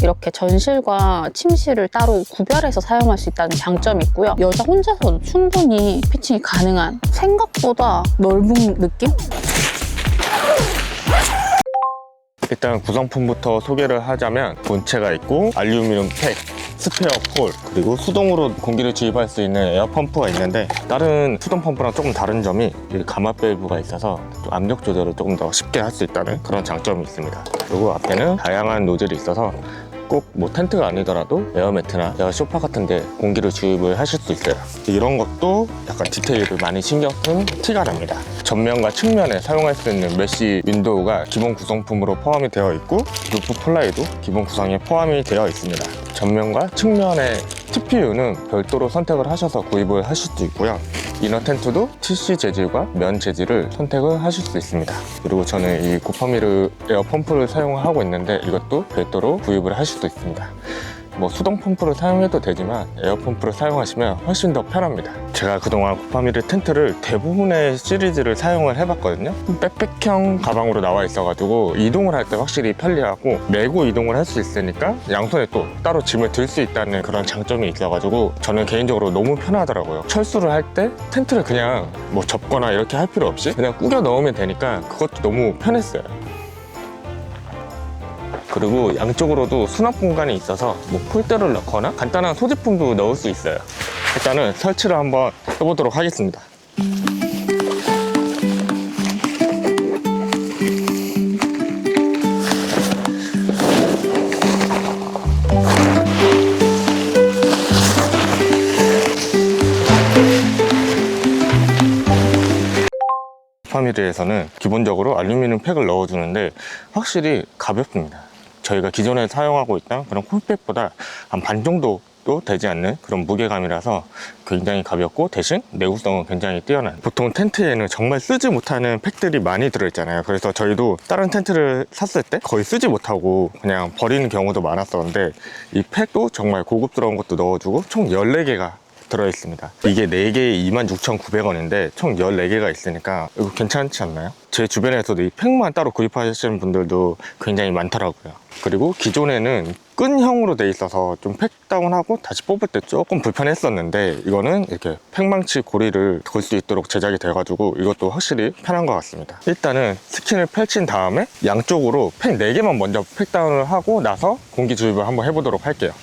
이렇게 전실과 침실을 따로 구별해서 사용할 수 있다는 장점이 있고요. 여자 혼자서도 충분히 피칭이 가능한, 생각보다 넓은 느낌? 일단 구성품부터 소개를 하자면 본체가 있고 알루미늄 팩, 스페어 폴, 그리고 수동으로 공기를 주입할 수 있는 에어펌프가 있는데, 다른 수동 펌프랑 조금 다른 점이 이 가마 밸브가 있어서 좀 압력 조절을 조금 더 쉽게 할 수 있다는 그런 장점이 있습니다. 그리고 앞에는 다양한 노즐이 있어서 꼭 뭐 텐트가 아니더라도 에어매트나 에어 소파 같은 데 공기를 주입을 하실 수 있어요. 이런 것도 약간 디테일을 많이 신경 쓴 티가 납니다. 전면과 측면에 사용할 수 있는 메쉬 윈도우가 기본 구성품으로 포함이 되어 있고, 루프 플라이도 기본 구성에 포함이 되어 있습니다. 전면과 측면의 TPU는 별도로 선택을 하셔서 구입을 하실 수 있고요. 이너 텐트도 TC 재질과 면 재질을 선택을 하실 수 있습니다. 그리고 저는 이 고파미르 에어 펌프를 사용하고 있는데 이것도 별도로 구입을 하실 수 있습니다. 뭐 수동 펌프를 사용해도 되지만 에어 펌프를 사용하시면 훨씬 더 편합니다. 제가 그동안 고파미르 텐트를 대부분의 시리즈를 사용을 해봤거든요. 백팩형 가방으로 나와 있어가지고 이동을 할 때 확실히 편리하고, 메고 이동을 할 수 있으니까 양손에 또 따로 짐을 들 수 있다는 그런 장점이 있어가지고 저는 개인적으로 너무 편하더라고요. 철수를 할 때 텐트를 그냥 뭐 접거나 이렇게 할 필요 없이 그냥 꾸겨 넣으면 되니까 그것도 너무 편했어요. 그리고 양쪽으로도 수납 공간이 있어서 뭐 폴대를 넣거나 간단한 소지품도 넣을 수 있어요. 일단은 설치를 한번 해보도록 하겠습니다. 고파미르에서는 기본적으로 알루미늄 팩을 넣어주는데 확실히 가볍습니다. 저희가 기존에 사용하고 있던 그런 콜팩보다 한 반 정도도 되지 않는 그런 무게감이라서 굉장히 가볍고, 대신 내구성은 굉장히 뛰어난, 보통 텐트에는 정말 쓰지 못하는 팩들이 많이 들어있잖아요. 그래서 저희도 다른 텐트를 샀을 때 거의 쓰지 못하고 그냥 버리는 경우도 많았었는데, 이 팩도 정말 고급스러운 것도 넣어주고 총 14개가 들어있습니다. 이게 4개에 26,900원인데 총 14개가 있으니까 이거 괜찮지 않나요? 제 주변에서도 이 팩만 따로 구입하시는 분들도 굉장히 많더라고요. 그리고 기존에는 끈형으로 돼 있어서 좀 팩 다운하고 다시 뽑을 때 조금 불편했었는데, 이거는 이렇게 팩망치 고리를 걸 수 있도록 제작이 돼가지고 이것도 확실히 편한 것 같습니다. 일단은 스킨을 펼친 다음에 양쪽으로 팩 4개만 먼저 팩 다운을 하고 나서 공기 주입을 한번 해보도록 할게요.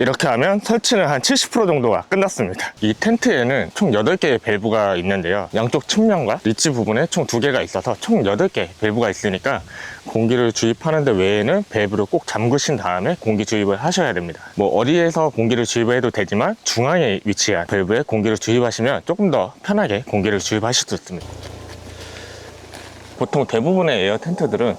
이렇게 하면 설치는 한 70% 정도가 끝났습니다. 이 텐트에는 총 8개의 밸브가 있는데요, 양쪽 측면과 리치 부분에 총 2개가 있어서 총 8개 밸브가 있으니까 공기를 주입하는 데 외에는 밸브를 꼭 잠그신 다음에 공기 주입을 하셔야 됩니다. 뭐 어디에서 공기를 주입을 해도 되지만 중앙에 위치한 밸브에 공기를 주입하시면 조금 더 편하게 공기를 주입하실 수 있습니다. 보통 대부분의 에어 텐트들은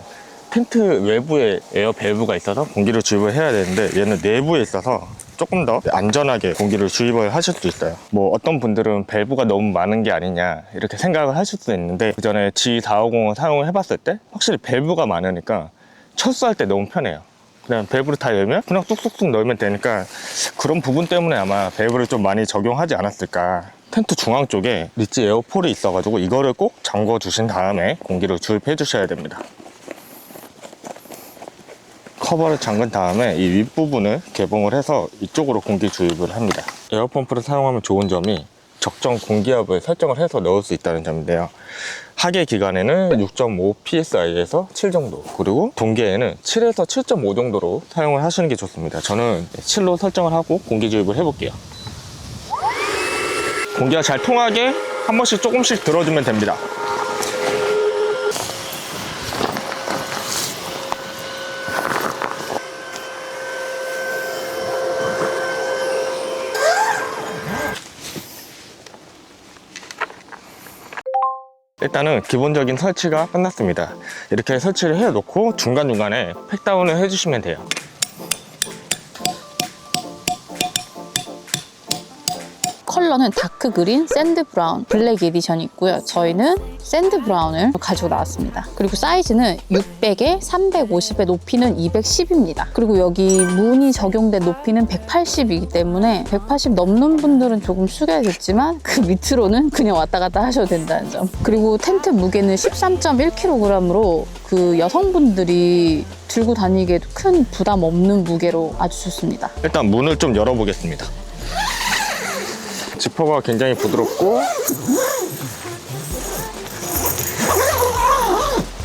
텐트 외부에 에어 밸브가 있어서 공기를 주입을 해야 되는데, 얘는 내부에 있어서 조금 더 안전하게 공기를 주입을 하실 수 있어요. 뭐 어떤 분들은 밸브가 너무 많은 게 아니냐 이렇게 생각을 하실 수 있는데, 그 전에 G450을 사용을 해봤을 때 확실히 밸브가 많으니까 철수할 때 너무 편해요. 그냥 밸브를 다 열면 그냥 쑥쑥쑥 넣으면 되니까, 그런 부분 때문에 아마 밸브를 좀 많이 적용하지 않았을까. 텐트 중앙 쪽에 리치 에어폴이 있어가지고 이거를 꼭 잠궈 주신 다음에 공기를 주입해 주셔야 됩니다. 커버를 잠근 다음에 이 윗부분을 개봉을 해서 이쪽으로 공기 주입을 합니다. 에어펌프를 사용하면 좋은 점이 적정 공기압을 설정을 해서 넣을 수 있다는 점인데요, 하계 기간에는 6.5 psi에서 7 정도, 그리고 동계에는 7에서 7.5 정도로 사용을 하시는 게 좋습니다. 저는 7로 설정을 하고 공기 주입을 해볼게요. 공기가 잘 통하게 한 번씩 조금씩 들어주면 됩니다. 일단은 기본적인 설치가 끝났습니다. 이렇게 설치를 해 놓고 중간중간에 팩다운을 해주시면 돼요. 컬러 컬러는 다크 그린, 샌드 브라운, 블랙 에디션이 있고요. 저희는 샌드 브라운을 가지고 나왔습니다. 그리고 사이즈는 600에 350에 높이는 210입니다. 그리고 여기 무늬 적용된 높이는 180이기 때문에 180 넘는 분들은 조금 숙여야겠지만 그 밑으로는 그냥 왔다 갔다 하셔도 된다는 점. 그리고 텐트 무게는 13.1kg으로 그 여성분들이 들고 다니기에도 큰 부담 없는 무게로 아주 좋습니다. 일단 문을 좀 열어보겠습니다. 지퍼가 굉장히 부드럽고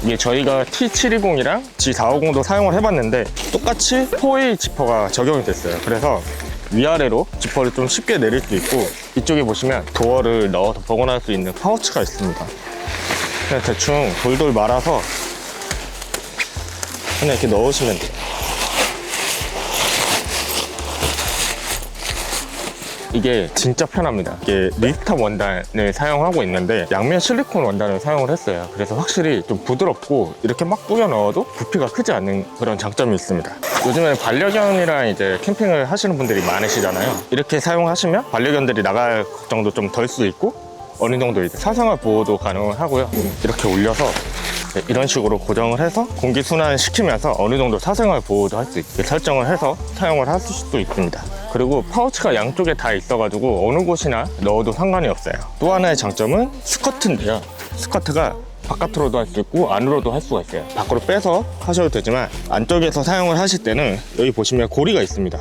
이게 저희가 T720이랑 G450도 사용을 해봤는데 똑같이 4A 지퍼가 적용이 됐어요. 그래서 위아래로 지퍼를 좀 쉽게 내릴 수 있고 이쪽에 보시면 도어를 넣어서 보관할 수 있는 파우치가 있습니다. 그냥 대충 돌돌 말아서 그냥 이렇게 넣으시면 돼요. 이게 진짜 편합니다. 이게 리스탑 원단을 사용하고 있는데 양면 실리콘 원단을 사용을 했어요. 그래서 확실히 좀 부드럽고 이렇게 막 뿌려 넣어도 부피가 크지 않는 그런 장점이 있습니다. 요즘에 반려견이랑 이제 캠핑을 하시는 분들이 많으시잖아요. 이렇게 사용하시면 반려견들이 나갈 걱정도 좀 덜 수 있고 어느 정도 이제 사생활 보호도 가능하고요. 이렇게 올려서 이런 식으로 고정을 해서 공기 순환 시키면서 어느 정도 사생활 보호도 할 수 있게 설정을 해서 사용을 하실 수도 있습니다. 그리고 파우치가 양쪽에 다 있어가지고 어느 곳이나 넣어도 상관이 없어요. 또 하나의 장점은 스커트인데요. 스커트가 바깥으로도 할 수 있고 안으로도 할 수가 있어요. 밖으로 빼서 하셔도 되지만 안쪽에서 사용을 하실 때는 여기 보시면 고리가 있습니다.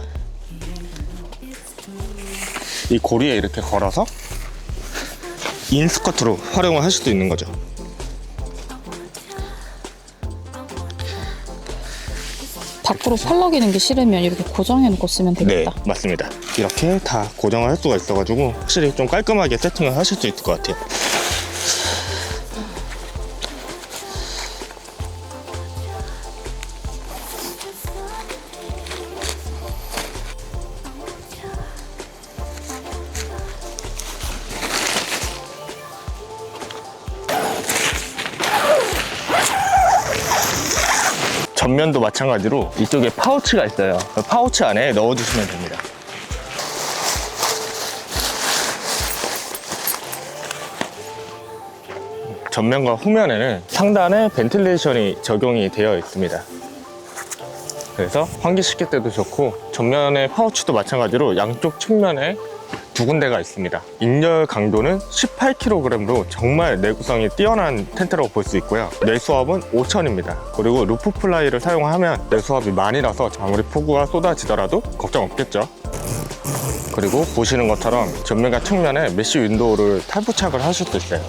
이 고리에 이렇게 걸어서 인스커트로 활용을 하실 수 있는 거죠. 밖으로 펄럭이는 게 싫으면 이렇게 고정해놓고 쓰면 되겠다. 네, 맞습니다. 이렇게 다 고정을 할 수가 있어가지고 확실히 좀 깔끔하게 세팅을 하실 수 있을 것 같아요. 전면도 마찬가지로 이쪽에 파우치가 있어요. 파우치 안에 넣어주시면 됩니다. 전면과 후면에는 상단에 벤틸레이션이 적용이 되어 있습니다. 그래서 환기시킬 때도 좋고 전면의 파우치도 마찬가지로 양쪽 측면에 두 군데가 있습니다. 인열 강도는 18kg로 정말 내구성이 뛰어난 텐트라고 볼 수 있고요. 내수압은 5000입니다. 그리고 루프 플라이를 사용하면 내수압이 많이라서 아무리 폭우가 쏟아지더라도 걱정 없겠죠. 그리고 보시는 것처럼 전면과 측면에 메쉬 윈도우를 탈부착을 하실 수 있어요.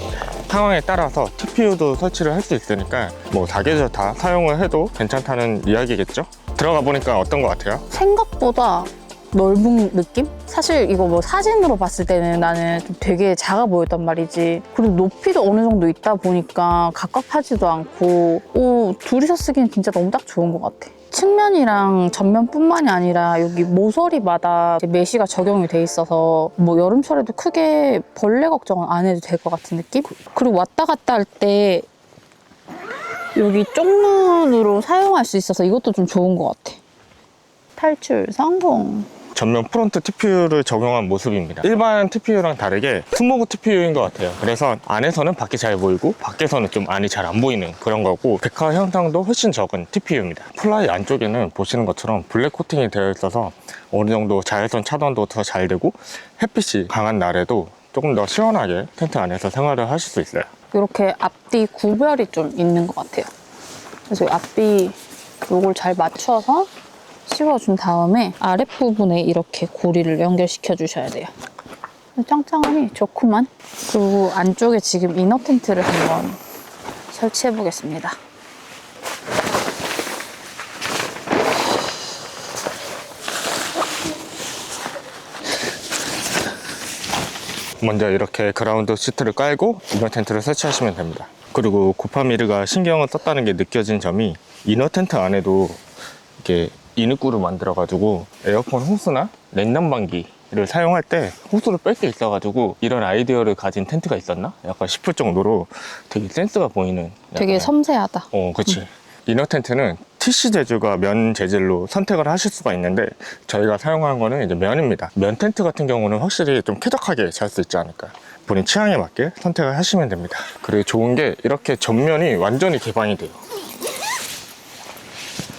상황에 따라서 TPU도 설치를 할 수 있으니까 뭐 사계절 다 사용을 해도 괜찮다는 이야기겠죠. 들어가 보니까 어떤 것 같아요? 생각보다 넓은 느낌? 사실 이거 뭐 사진으로 봤을 때는 나는 좀 되게 작아 보였단 말이지. 그리고 높이도 어느 정도 있다 보니까 갑갑하지도 않고 둘이서 쓰기는 진짜 너무 딱 좋은 것 같아. 측면이랑 전면뿐만이 아니라 여기 모서리마다 이제 메쉬가 적용이 돼 있어서 뭐 여름철에도 크게 벌레 걱정은 안 해도 될 것 같은 느낌? 그리고 왔다 갔다 할 때 여기 쪽문으로 사용할 수 있어서 이것도 좀 좋은 것 같아. 탈출 성공! 전면 프론트 TPU를 적용한 모습입니다. 일반 TPU랑 다르게 스모그 TPU인 것 같아요. 그래서 안에서는 밖이 잘 보이고 밖에서는 좀 안이 잘 안 보이는 그런 거고 백화 형상도 훨씬 적은 TPU입니다. 플라이 안쪽에는 보시는 것처럼 블랙 코팅이 되어 있어서 어느 정도 자외선 차단도 더 잘 되고 햇빛이 강한 날에도 조금 더 시원하게 텐트 안에서 생활을 하실 수 있어요. 이렇게 앞뒤 구별이 좀 있는 것 같아요. 그래서 앞뒤 요걸 잘 맞춰서 씌워준 다음에 아랫부분에 이렇게 고리를 연결시켜 주셔야 돼요. 짱짱하니 좋구만. 그리고 안쪽에 지금 이너 텐트를 한번 설치해 보겠습니다. 먼저 이렇게 그라운드 시트를 깔고 이너 텐트를 설치하시면 됩니다. 그리고 고파미르가 신경을 썼다는 게 느껴진 점이 이너 텐트 안에도 이렇게 이늑구를 만들어가지고 에어컨 호스나 냉난방기를 사용할 때 호스를 뺄 수 있어가지고 이런 아이디어를 가진 텐트가 있었나? 약간 싶을 정도로 되게 센스가 보이는 되게 섬세하다. 그치. 이너 텐트는 TC 재질과 면 재질로 선택을 하실 수가 있는데 저희가 사용한 거는 이제 면입니다. 면 텐트 같은 경우는 확실히 좀 쾌적하게 잘 수 있지 않을까. 본인 취향에 맞게 선택을 하시면 됩니다. 그리고 좋은 게 이렇게 전면이 완전히 개방이 돼요.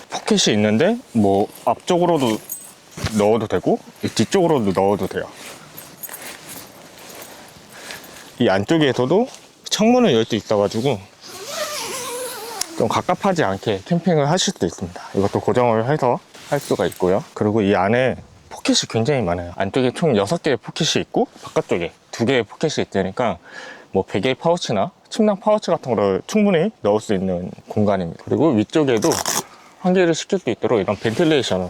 포켓이 있는데 뭐 앞쪽으로도 넣어도 되고 뒤쪽으로도 넣어도 돼요. 이 안쪽에서도 창문을 열 수 있어가지고 좀 갑갑하지 않게 캠핑을 하실 수도 있습니다. 이것도 고정을 해서 할 수가 있고요. 그리고 이 안에 포켓이 굉장히 많아요. 안쪽에 총 6개의 포켓이 있고 바깥쪽에 2개의 포켓이 있으니까 뭐 베개 파우치나 침낭 파우치 같은 거를 충분히 넣을 수 있는 공간입니다. 그리고 위쪽에도 환기를 시킬 수 있도록 이런 벤틸레이션을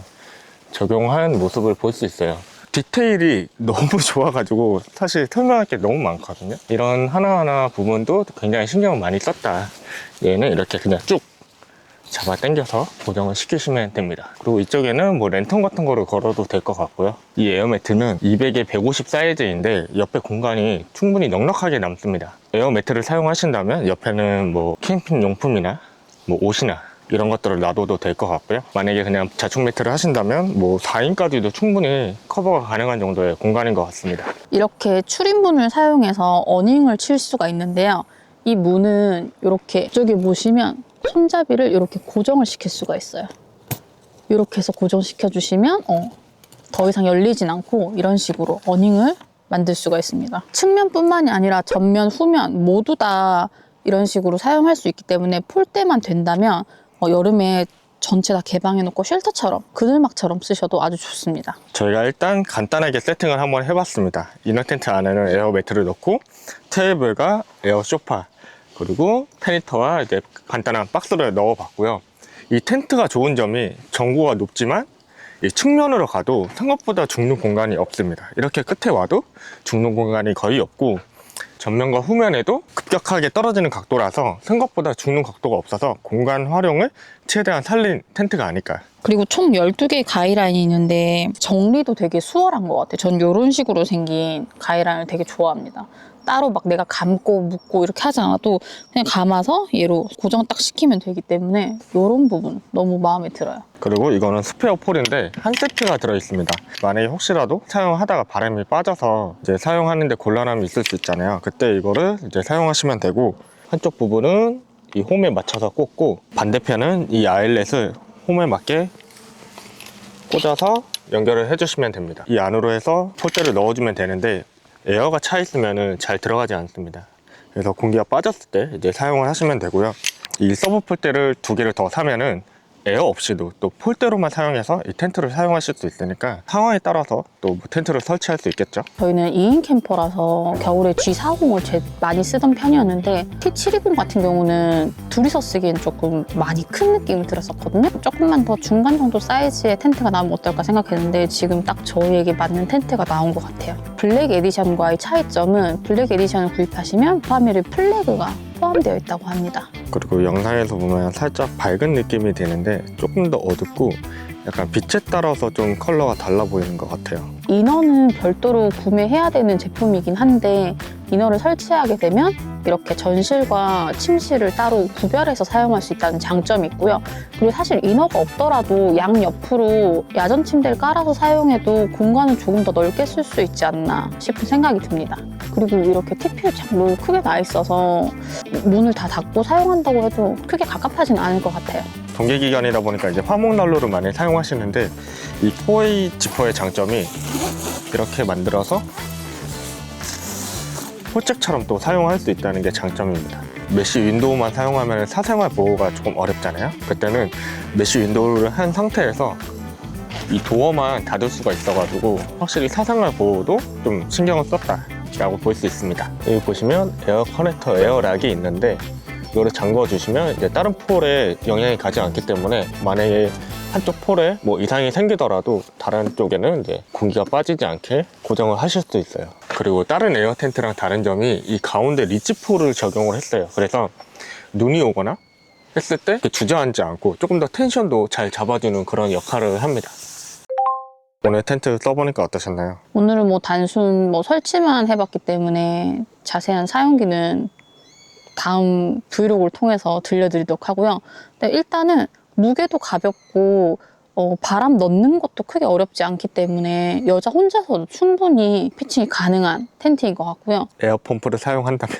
적용한 모습을 볼 수 있어요. 디테일이 너무 좋아가지고 사실 설명할 게 너무 많거든요. 이런 하나하나 부분도 굉장히 신경을 많이 썼다. 얘는 이렇게 그냥 쭉 잡아 당겨서 고정을 시키시면 됩니다. 그리고 이쪽에는 뭐 랜턴 같은 거를 걸어도 될 것 같고요. 이 에어매트는 200에 150 사이즈인데 옆에 공간이 충분히 넉넉하게 남습니다. 에어매트를 사용하신다면 옆에는 뭐 캠핑 용품이나 뭐 옷이나 이런 것들을 놔둬도 될 것 같고요. 만약에 그냥 자충 매트를 하신다면 뭐 4인까지도 충분히 커버가 가능한 정도의 공간인 것 같습니다. 이렇게 출입문을 사용해서 어닝을 칠 수가 있는데요. 이 문은 이렇게 이쪽에 보시면 손잡이를 이렇게 고정을 시킬 수가 있어요. 이렇게 해서 고정시켜 주시면 더 이상 열리진 않고 이런 식으로 어닝을 만들 수가 있습니다. 측면뿐만이 아니라 전면, 후면 모두 다 이런 식으로 사용할 수 있기 때문에 폴대만 된다면 여름에 전체 다 개방해놓고 쉘터처럼 그늘막처럼 쓰셔도 아주 좋습니다. 저희가 일단 간단하게 세팅을 한번 해봤습니다. 이너 텐트 안에는 에어 매트를 넣고 테이블과 에어 소파 그리고 페니터와 이제 간단한 박스를 넣어봤고요. 이 텐트가 좋은 점이 전고가 높지만 이 측면으로 가도 생각보다 죽는 공간이 없습니다. 이렇게 끝에 와도 죽는 공간이 거의 없고 전면과 후면에도 급격하게 떨어지는 각도라서 생각보다 죽는 각도가 없어서 공간 활용을 최대한 살린 텐트가 아닐까. 그리고 총 12개의 가이라인이 있는데 정리도 되게 수월한 것 같아요. 전 이런 식으로 생긴 가이라인을 되게 좋아합니다. 따로 막 내가 감고 묶고 이렇게 하지 않아도 그냥 감아서 얘로 고정 딱 시키면 되기 때문에 이런 부분 너무 마음에 들어요. 그리고 이거는 스페어 폴인데 한 세트가 들어있습니다. 만약에 혹시라도 사용하다가 바람이 빠져서 이제 사용하는데 곤란함이 있을 수 있잖아요. 그때 이거를 이제 사용하시면 되고 한쪽 부분은 이 홈에 맞춰서 꽂고 반대편은 이 아일렛을 홈에 맞게 꽂아서 연결을 해주시면 됩니다. 이 안으로 해서 폴대를 넣어주면 되는데 에어가 차 있으면 잘 들어가지 않습니다. 그래서 공기가 빠졌을 때 이제 사용을 하시면 되고요. 이 서브 폴대를 2개를 더 사면은 에어 없이도 또 폴대로만 사용해서 이 텐트를 사용하실 수 있으니까 상황에 따라서 또 텐트를 설치할 수 있겠죠. 저희는 2인 캠퍼라서 겨울에 G40을 많이 쓰던 편이었는데 T720 같은 경우는 둘이서 쓰기엔 조금 많이 큰 느낌이 들었었거든요. 조금만 더 중간 정도 사이즈의 텐트가 나오면 어떨까 생각했는데 지금 딱 저희에게 맞는 텐트가 나온 것 같아요. 블랙 에디션과의 차이점은 블랙 에디션을 구입하시면 파미르 플래그가 포함되어 있다고 합니다. 그리고 영상에서 보면 살짝 밝은 느낌이 드는데 조금 더 어둡고 약간 빛에 따라서 좀 컬러가 달라 보이는 것 같아요. 이너는 별도로 구매해야 되는 제품이긴 한데 이너를 설치하게 되면 이렇게 전실과 침실을 따로 구별해서 사용할 수 있다는 장점이 있고요. 그리고 사실 이너가 없더라도 양옆으로 야전 침대를 깔아서 사용해도 공간을 조금 더 넓게 쓸 수 있지 않나 싶은 생각이 듭니다. 그리고 이렇게 TPU 창도 크게 나 있어서 문을 다 닫고 사용한다고 해도 크게 갑갑하진 않을 것 같아요. 동계기관이다 보니까 이제 화목난로를 많이 사용하시는데 이 4A 지퍼의 장점이 이렇게 만들어서 홀짝처럼 또 사용할 수 있다는 게 장점입니다. 메쉬 윈도우만 사용하면 사생활 보호가 조금 어렵잖아요. 그때는 메쉬 윈도우를 한 상태에서 이 도어만 닫을 수가 있어가지고 확실히 사생활 보호도 좀 신경을 썼다 라고 볼 수 있습니다. 여기 보시면 에어 커넥터 에어락이 있는데 이거를 잠궈 주시면 이제 다른 폴에 영향이 가지 않기 때문에 만약에 한쪽 폴에 뭐 이상이 생기더라도 다른 쪽에는 이제 공기가 빠지지 않게 고정을 하실 수 있어요. 그리고 다른 에어 텐트랑 다른 점이 이 가운데 리치폴을 적용을 했어요. 그래서 눈이 오거나 했을 때 주저앉지 않고 조금 더 텐션도 잘 잡아주는 그런 역할을 합니다. 오늘 텐트 써보니까 어떠셨나요? 오늘은 뭐 단순 설치만 해봤기 때문에 자세한 사용기는 다음 브이로그를 통해서 들려드리도록 하고요. 근데 일단은 무게도 가볍고 바람 넣는 것도 크게 어렵지 않기 때문에 여자 혼자서도 충분히 피칭이 가능한 텐트인 것 같고요. 에어펌프를 사용한다면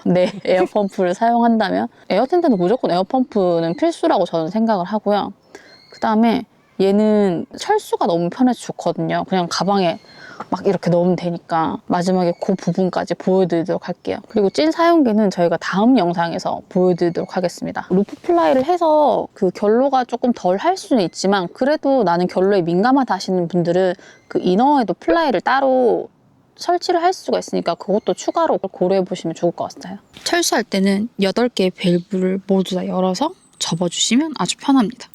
네, 에어펌프를 사용한다면 에어텐트는 무조건 에어펌프는 필수라고 저는 생각을 하고요. 그 다음에 얘는 철수가 너무 편해서 좋거든요. 그냥 가방에 막 이렇게 넣으면 되니까 마지막에 그 부분까지 보여드리도록 할게요. 그리고 찐 사용기는 저희가 다음 영상에서 보여드리도록 하겠습니다. 루프 플라이를 해서 그 결로가 조금 덜 할 수는 있지만 그래도 나는 결로에 민감하다 하시는 분들은 그 이너에도 플라이를 따로 설치를 할 수가 있으니까 그것도 추가로 고려해 보시면 좋을 것 같아요. 철수할 때는 8개의 밸브를 모두 다 열어서 접어주시면 아주 편합니다.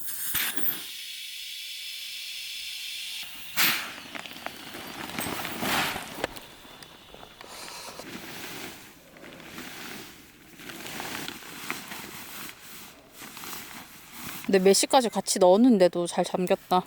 근데 메쉬까지 같이 넣었는데도 잘 잠겼다.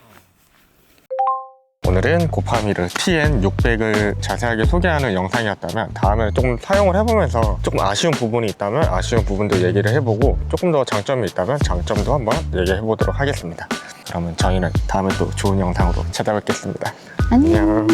오늘은 고파미르 TN600을 자세하게 소개하는 영상이었다면 다음에 조금 사용을 해보면서 조금 아쉬운 부분이 있다면 아쉬운 부분도 얘기를 해보고 조금 더 장점이 있다면 장점도 한번 얘기해보도록 하겠습니다. 그러면 저희는 다음에 또 좋은 영상으로 찾아뵙겠습니다. 안녕. 안녕.